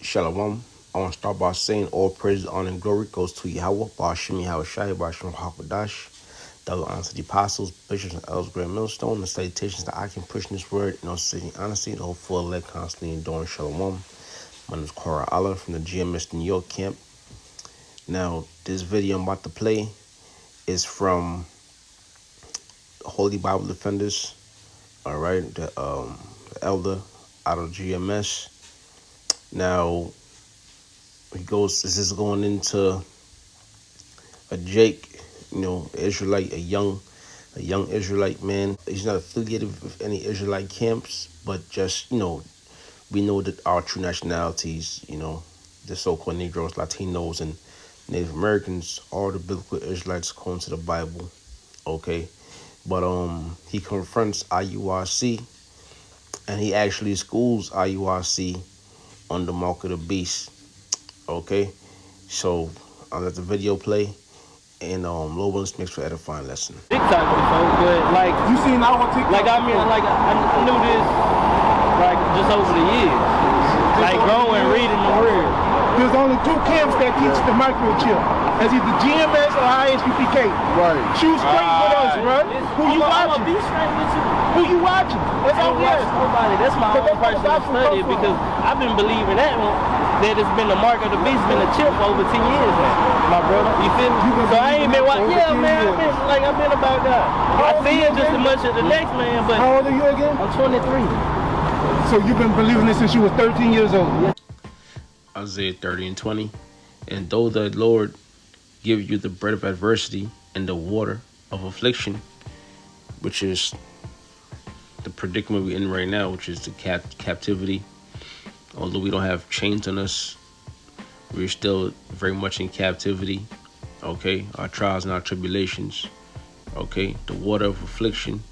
Shalom. I want to start by saying all praise, honor, and glory goes to Yahweh, Bashim Yahweh Shai, Bashim Hakwadash. Double honor to the apostles, bishops, and elders, great millstone, the salutations that I can push in this word, and also saying honesty, the whole full elect constantly enduring Shalom. My name is Cora Allah from the GMS New York camp. Now, this video I'm about to play is from Holy Bible Defenders, all right, the elder out of GMS. Now, this is going into a Jake, Israelite, a young Israelite man. He's not affiliated with any Israelite camps, but just, we know that our true nationalities, the so-called Negroes, Latinos, and Native Americans are the biblical Israelites according to the Bible, okay? But he confronts IUIC, and he actually schools IUIC on the mark of the beast, okay? So I'll let the video play, and Lord willing, makes for edifying lesson. TikTok before, but like you seen our TikTok? Like I knew this like just over the years, like growing, reading the word. There's only two camps that teach the microchip. That's either GMS or ISPPK. Right. Shoot straight with us, bro. Who you watching? Be straight with you. Who you watching? That's all we ask. Nobody. That's my own personal study because I've been believing that it's been the mark of the beast, been a chip for over 10 years now, my brother. You feel me? So I ain't been watching. Yeah, man. I've been about that. I feel just as much as the next man, but how old are you again? I'm 23. So you've been believing this since you was 13 years old. Yeah. Isaiah 30 and 20. And though the Lord give you the bread of adversity and the water of affliction, which is the predicament we're in right now, which is the captivity. Although we don't have chains on us, we're still very much in captivity, okay? Our trials and our tribulations, okay? The water of affliction.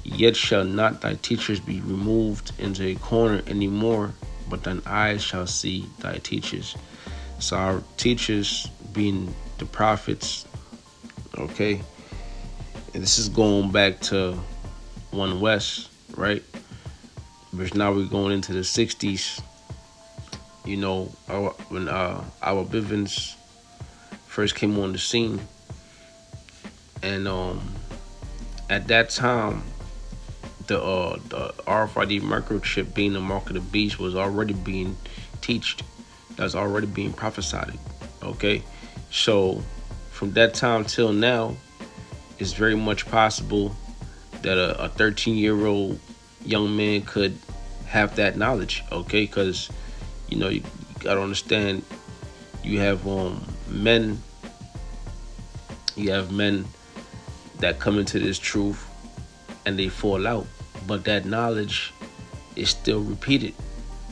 Yet shall not thy teachers be removed into a corner anymore, but thine eyes shall see thy teachers. So our teachers being the prophets, okay? And this is going back to 1 West, right? Which now we're going into the 60s. When our Bivens first came on the scene. And at that time, the RFID microchip being the mark of the beast was already being taught. That's already being prophesied. Okay, so from that time till now, it's very much possible that a 13-year-old young man could have that knowledge. Okay, because you gotta understand, you have men that come into this truth and they fall out, but that knowledge is still repeated.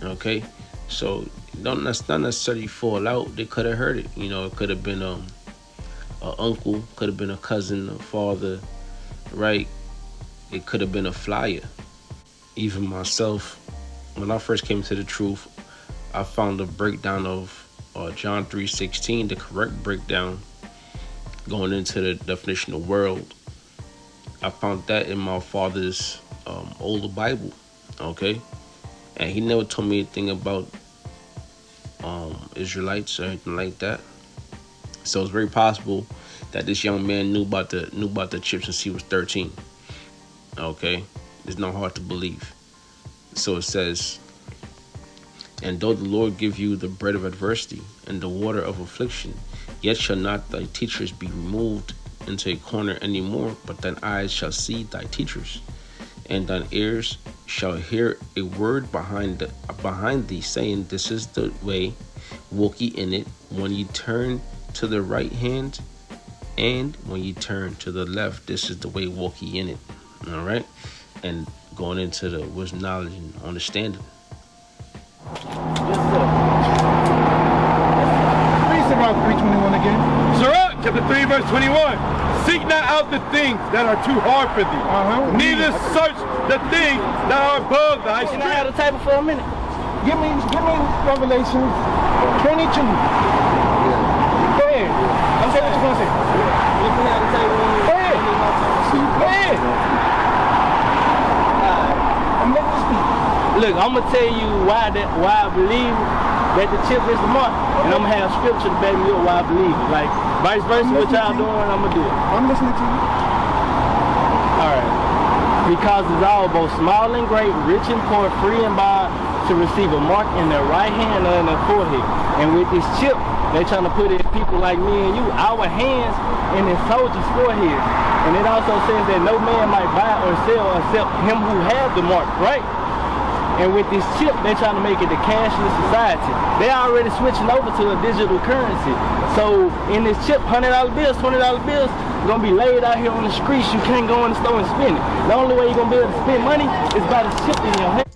Okay, so not necessarily fall out. They could have heard it. It could have been an uncle, could have been a cousin, a father, right? It could have been a flyer. Even myself, when I first came to the truth, I found a breakdown of John 3:16, the correct breakdown, going into the definition of world. I found that in my father's older Bible, okay? And he never told me anything about Israelites or anything like that. So it's very possible that this young man knew about the chip since he was 13. Okay, it's not hard to believe. So it says, and though the Lord give you the bread of adversity and the water of affliction, yet shall not thy teachers be removed into a corner anymore, but thine eyes shall see thy teachers, and thine ears shall hear a word behind thee, saying, this is the way, walk ye in it, when ye turn to the right hand, and when ye turn to the left, this is the way, walk ye in it. All right, and going into the wisdom, knowledge, and understanding. Read Sirach 3:21 again. Sirach chapter 3 verse 21. Seek not out the things that are too hard for thee. Neither search the things that are above thy Can I have strength. the table for a minute? Give me Revelation 22. Go ahead. I'm saying what you're gonna say. Let me have the table. Go ahead. Go ahead. I'm letting you speak. Look, I'm gonna tell you why I believe that the chip is the mark, and I'm gonna have scripture to back me up why I believe it. Like vice versa, what y'all doing, I'm gonna do it. I'm listening to you. All right. Because it's all both small and great, rich and poor, free and bond, to receive a mark in their right hand or in their forehead. And with this chip, they trying to put it in people like me and you, our hands in the soldiers' foreheads. And it also says that no man might buy or sell except him who has the mark, right? And with this chip, they trying to make it the cashless society. They already switching over to a digital currency. So in this chip, $100 bills, $20 bills, gonna be laid out here on the streets. You can't go in the store and spend it. The only way you're gonna be able to spend money is by the chip in your hand.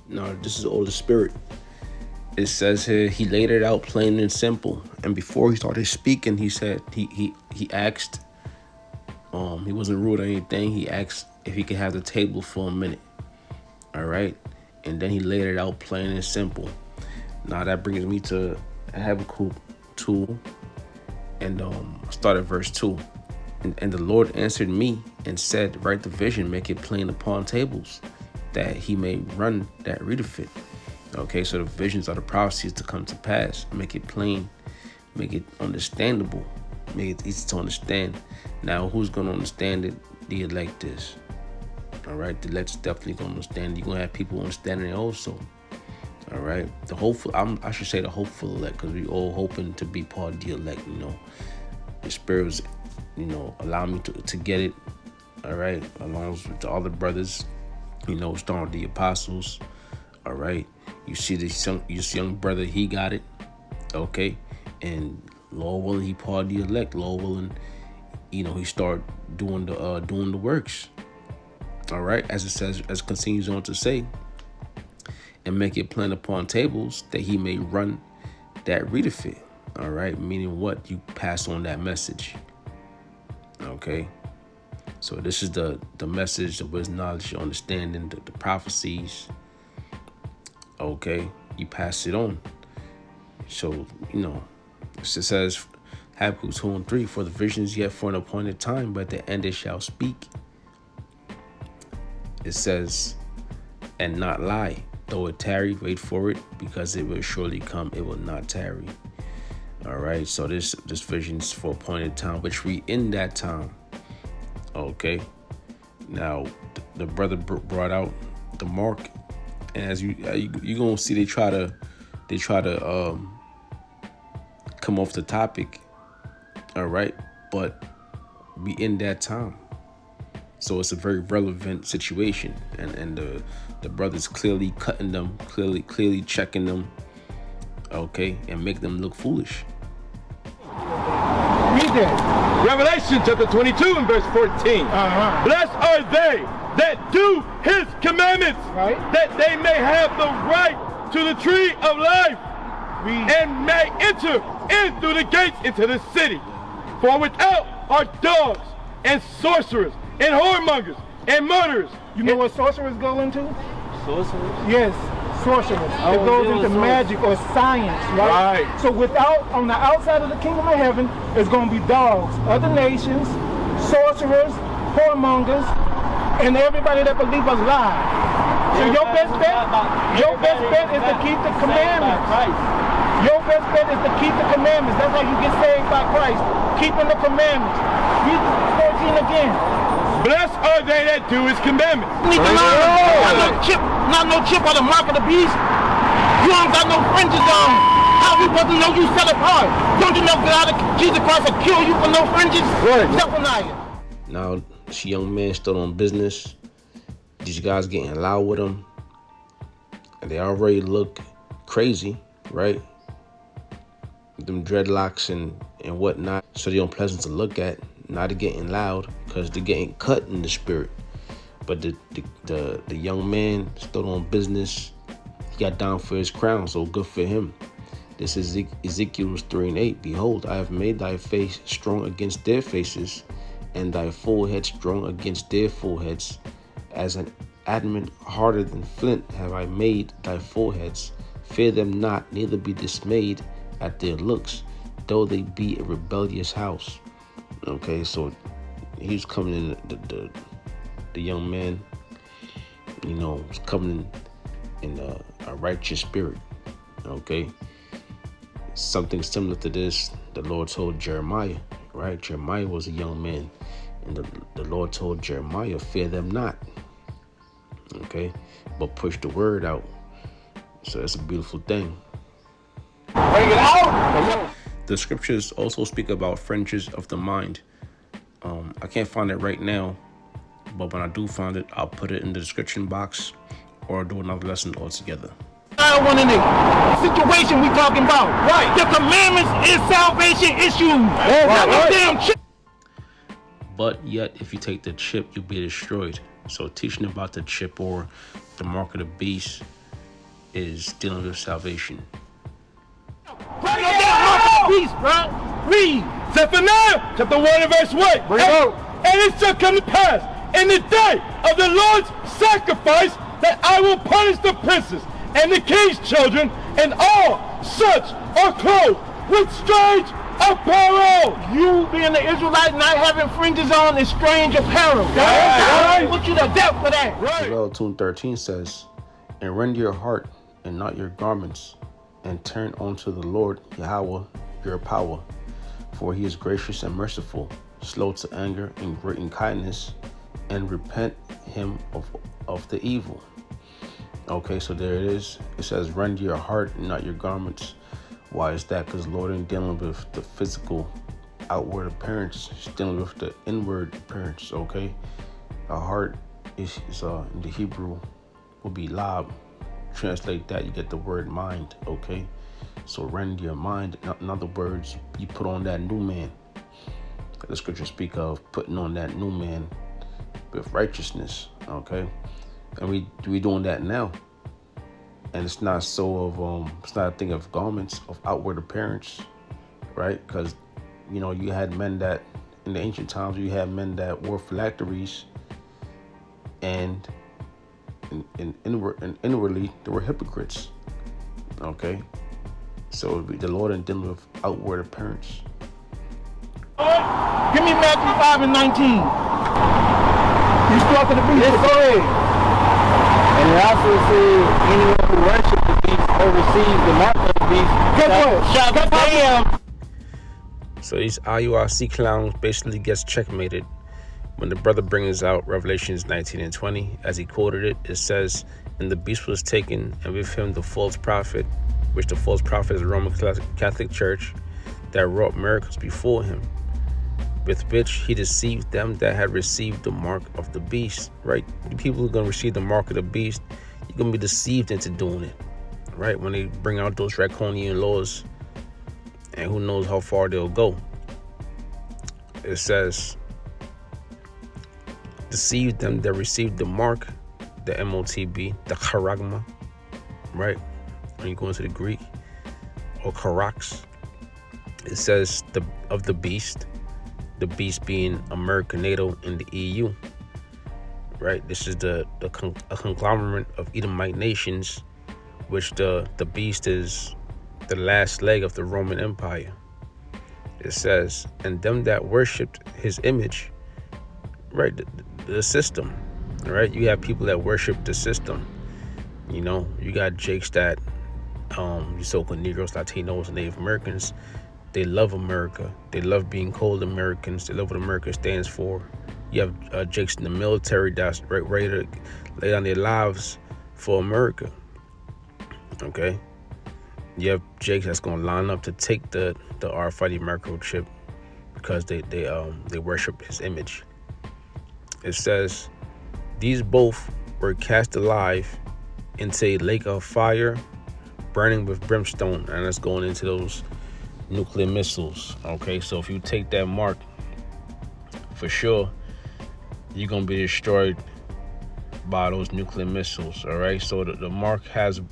No, this is all the Spirit. It says here, he laid it out plain and simple. And before he started speaking, he said, he asked, he wasn't rude or anything. He asked if he could have the table for a minute. All right. And then he laid it out plain and simple. Now that brings me to Habakkuk 2 and start at verse 2. And the Lord answered me and said, write the vision, make it plain upon tables, that he may run that readeth it. Okay, so the visions are the prophecies to come to pass. Make it plain, make it understandable, make it easy to understand. Now, who's going to understand it? The elect is. All right, the elect's definitely going to understand. You're going to have people understanding it also. All right, the hopeful, I should say the hopeful elect, because we all hoping to be part of the elect, you know. The Spirit was, you know, allow me to get it, all right, along with the other brothers, you know, starting with the apostles, all right. You see this young brother, he got it, okay, and Lord willing, he part of the elect. Lord willing, you know, he start doing the works, all right, as it says, as it continues on to say, and make it plain upon tables, that he may run that readeth it, all right, meaning what? You pass on that message, okay. So this is the message, the wisdom, knowledge, understanding, the prophecies. Okay, you pass it on. So, you know, it says, Habakkuk 2 and 3, for the visions yet for an appointed time, but at the end it shall speak. It says, and not lie, though it tarry, wait for it, because it will surely come, it will not tarry. All right, so this vision is for appointed time, which we in that time. Okay, now the brother brought out the mark, and as you gonna see, they try to come off the topic. All right, but we in that time, so it's a very relevant situation, and the brother's clearly cutting them, clearly checking them, okay, and make them look foolish. Read that. Revelation chapter 22 and verse 14. Blessed are they that do his commandments, Right. that they may have the right to the tree of life, and may enter in through the gates into the city. For without are dogs and sorcerers and whoremongers and murderers. You know what sorcerers go into? Sorcerers? Yes, sorcerers. Oh, It goes yeah, into magic or science, right? Right. So on the outside of the kingdom of heaven, it's going to be dogs, other nations, sorcerers, whoremongers, and everybody that believes a lie. So your best bet is to keep the commandments. Your best bet is to keep the commandments. That's how you get saved by Christ, keeping the commandments. Read 14 again. Blessed are they that do his commandments. Need to learn. Not no chip or the mark of the beast. You don't got no fringes on. How we supposed to know you set apart? Don't you know God, Jesus Christ will kill you for no fringes? Zephaniah. Now, this young man still on business. These guys getting loud with him, and they already look crazy, right? Them dreadlocks and whatnot, so they're unpleasant to look at. Now they're getting loud because they're getting cut in the spirit. But the young man still on business. He got down for his crown, so good for him. This is Ezekiel 3 and 8. Behold, I have made thy face strong against their faces, and thy forehead strong against their foreheads. As an adamant harder than flint have I made thy foreheads. Fear them not, neither be dismayed at their looks, though they be a rebellious house. Okay, so he's coming in, the young man, you know, was coming in in a righteous spirit. Okay, something similar to this, the Lord told Jeremiah, right? Jeremiah was a young man, and the Lord told Jeremiah, fear them not, okay, but push the word out. So that's a beautiful thing. Bring it out. The scriptures also speak about fringes of the mind. I can't find it right now, but when I do find it, I'll put it in the description box or I'll do another lesson altogether. One in the situation we talking about. Right. The commandments is salvation issues. Not no damn chip. But yet, if you take the chip, you'll be destroyed. So teaching about the chip or the mark of the beast is dealing with salvation. Read. Zephaniah chapter 1 and verse 1. And it shall come to pass in the day of the Lord's sacrifice that I will punish the princes and the king's children, and all such are clothed with strange apparel. You being the Israelite not having fringes on is strange apparel. Right. Put you to death for that. Right. Joel 2:13 says, and rend your heart and not your garments, and turn unto the Lord Yahweh your power. For he is gracious and merciful, slow to anger and great in kindness, and repent him of the evil. Okay, so there it is. It says, rend your heart and not your garments. Why is that? Because the Lord ain't dealing with the physical outward appearance. He's dealing with the inward appearance, okay? A heart is in the Hebrew will be lab. Translate that, you get the word mind, okay? So rend your mind. In other words, you put on that new man. The scriptures speak of putting on that new man with righteousness, okay? And we doing that now. And it's not so of it's not a thing of garments of outward appearance, right? Because you had men that in the ancient times you had men that wore phylacteries, and inwardly they were hypocrites. Okay, so the Lord ain't dealing with outward appearance. Give me Matthew 5 and 19. You start to the beast. Yes, go ahead. And it also says, anyone who worships the beast or receives the mark of the beast shall be damned. So these IUIC clowns basically gets checkmated when the brother brings out Revelations 19 and 20. As he quoted it, it says, and the beast was taken, and with him the false prophet, which the false prophet is the Roman Catholic Church, that wrought miracles before him, with which he deceived them that had received the mark of the beast. Right? The people who are going to receive the mark of the beast, you're going to be deceived into doing it. Right? When they bring out those draconian laws, and who knows how far they'll go. It says, deceive them that received the mark, the MOTB, the charagma, right? When you go into the Greek, or charax, it says of the beast being America, NATO, and the EU, right? This is a conglomerate of Edomite nations, which the beast is the last leg of the Roman Empire. It says, and them that worshipped his image, right? The system, right? You have people that worship the system. You got Jakes that, you so-called Negroes, Latinos, and Native Americans. They love America. They love being called Americans. They love what America stands for. You have Jakes in the military that's ready to lay down their lives for America. Okay. You have Jakes that's gonna line up to take the RFID microchip because they worship his image. It says, these both were cast alive into a lake of fire, burning with brimstone, and it's going into those nuclear missiles. Okay, so if you take that mark, for sure, you're gonna be destroyed by those nuclear missiles. All right, so the mark has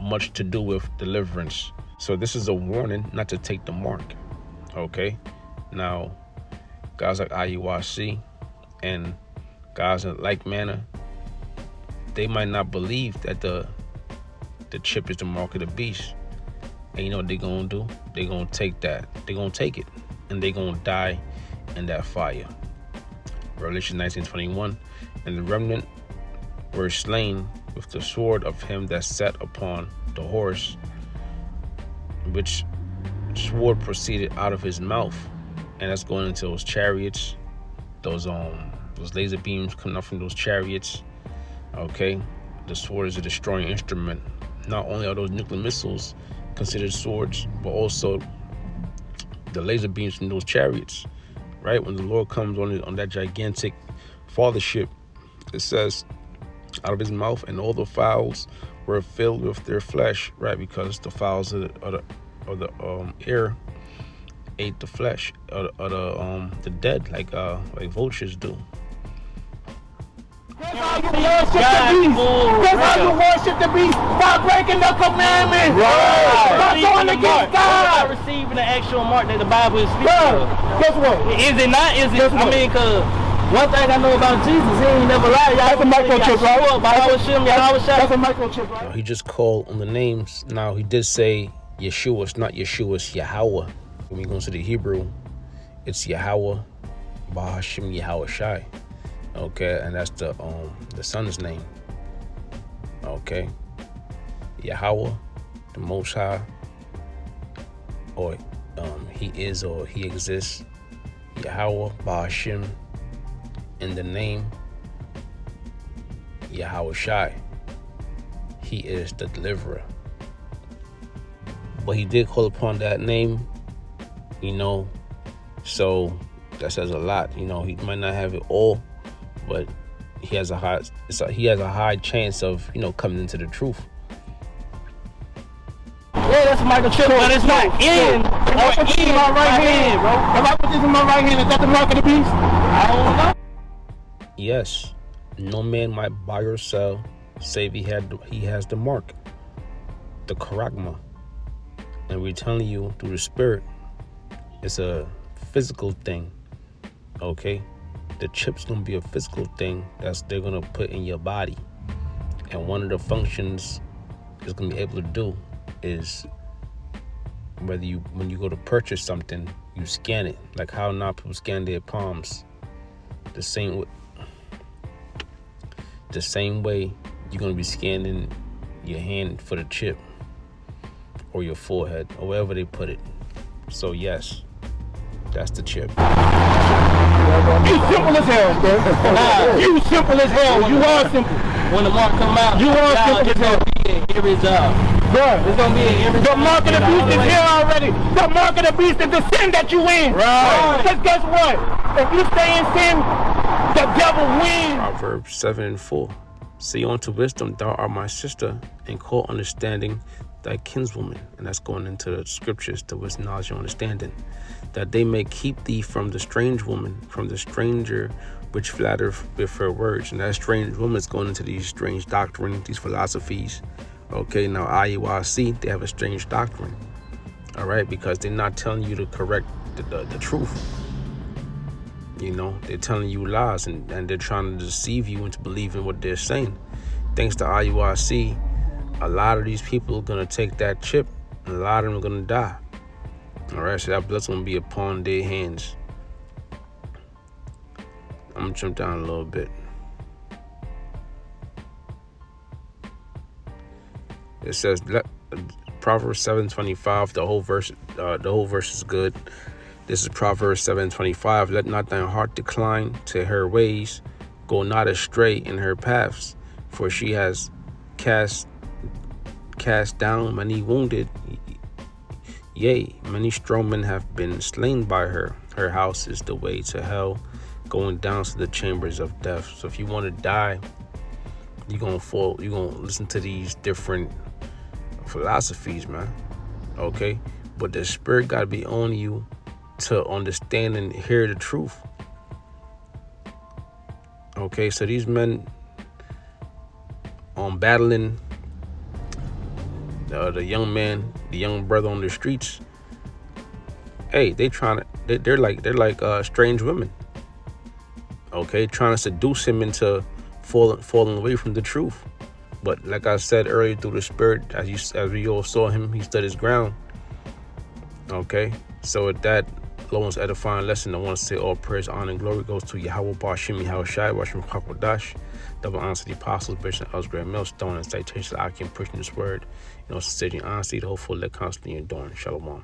much to do with deliverance. So this is a warning not to take the mark. Okay, now guys like IUIC and guys in like manner, they might not believe that the chip is the mark of the beast. And you know what they're gonna do? They're gonna take that. They're gonna take it, and they're gonna die in that fire. Revelation 19:21, and the remnant were slain with the sword of him that sat upon the horse, which sword proceeded out of his mouth. And that's going into those chariots, those laser beams coming up from those chariots. Okay, the sword is a destroying instrument. Not only are those nuclear missiles considered swords, but also the laser beams from those chariots. Right, when the Lord comes on that gigantic fathership, it says, out of his mouth, and all the fowls were filled with their flesh. Right, because the fowls of the air ate the flesh of the dead, like vultures do. That's how you worship the beast. That's how you worship the beast, by breaking the commandments. Right. By going against God. Receiving the actual mark that the Bible is speaking of. Guess what? Is it not? Is it? I mean, cause one thing I know about Jesus, he ain't never lied. That's a microchip, right? That's a microchip, right? He just called on the names. Now, he did say Yeshua. It's not Yeshua, it's Yahweh. When we go into the Hebrew, it's Yahweh, Bahashim Yahweh Shai. Okay, and that's the son's name. Okay, Yahweh, the Most High, or he is or he exists. Yahweh, Bahashim, in the name Yahweh Shai. He is the deliverer. But he did call upon that name, so that says a lot. He might not have it all, but he has a high chance of coming into the truth. Yeah, that's a microchip, but it's not in my right hand, bro. If I put this in my right hand, is that the mark of the beast? I don't know. Yes, no man might buy or sell save he has the mark, the charagma. And we're telling you through the Spirit, it's a physical thing. Okay, the chip's gonna be a physical thing they're gonna put in your body, and one of the functions it's gonna be able to do is when you go to purchase something, you scan it, like how now people scan their palms. The same way you're gonna be scanning your hand for the chip, or your forehead, or wherever they put it. So yes, that's the chip. You simple as hell, bro. You simple as hell. You are simple. When the mark come out, you are simple as hell. Every job. Bruh, it's gonna be in every the mark of the beast is here already. The mark of the beast is the sin that you in. Right. Because guess what? If you stay in sin, the devil wins. Proverbs 7:4. Say unto wisdom, thou art my sister, and call understanding thy kinswoman. And that's going into the scriptures, to wisdom, knowledge, and understanding, that they may keep thee from the strange woman, from the stranger which flattereth with her words. And that strange woman is going into these strange doctrines, these philosophies. Okay, now IUIC, they have a strange doctrine. All right, because they're not telling you to correct the truth. They're telling you lies, and they're trying to deceive you into believing what they're saying. Thanks to IUIC, a lot of these people are going to take that chip, and a lot of them are going to die. All right, so that blood's going to be upon their hands. I'm going to jump down a little bit. It says, Proverbs 7:25, the whole verse is good. This is Proverbs 7:25. Let not thine heart decline to her ways. Go not astray in her paths. For she has cast down many wounded. Yea, many strong men have been slain by her. Her house is the way to hell, going down to the chambers of death. So if you want to die, you're going to listen to these different philosophies, man. Okay? But the Spirit got to be on you to understand and hear the truth. Okay, so these men battling the young brother on the streets. Hey, they're like strange women. Okay, trying to seduce him into falling away from the truth. But like I said earlier, through the Spirit, as we all saw him, he stood his ground. Okay, so with that, Lord's edifying lesson. I want to say all praise, honor, and glory goes to Yahweh, Bashimi, Hawashai, Bashim, Hakwadash. Double honor to the apostles, bishops, and elders, great millstone, and citations I can pushing this word. Sincerity and honesty, the hopeful, let constantly enduring. Shalom.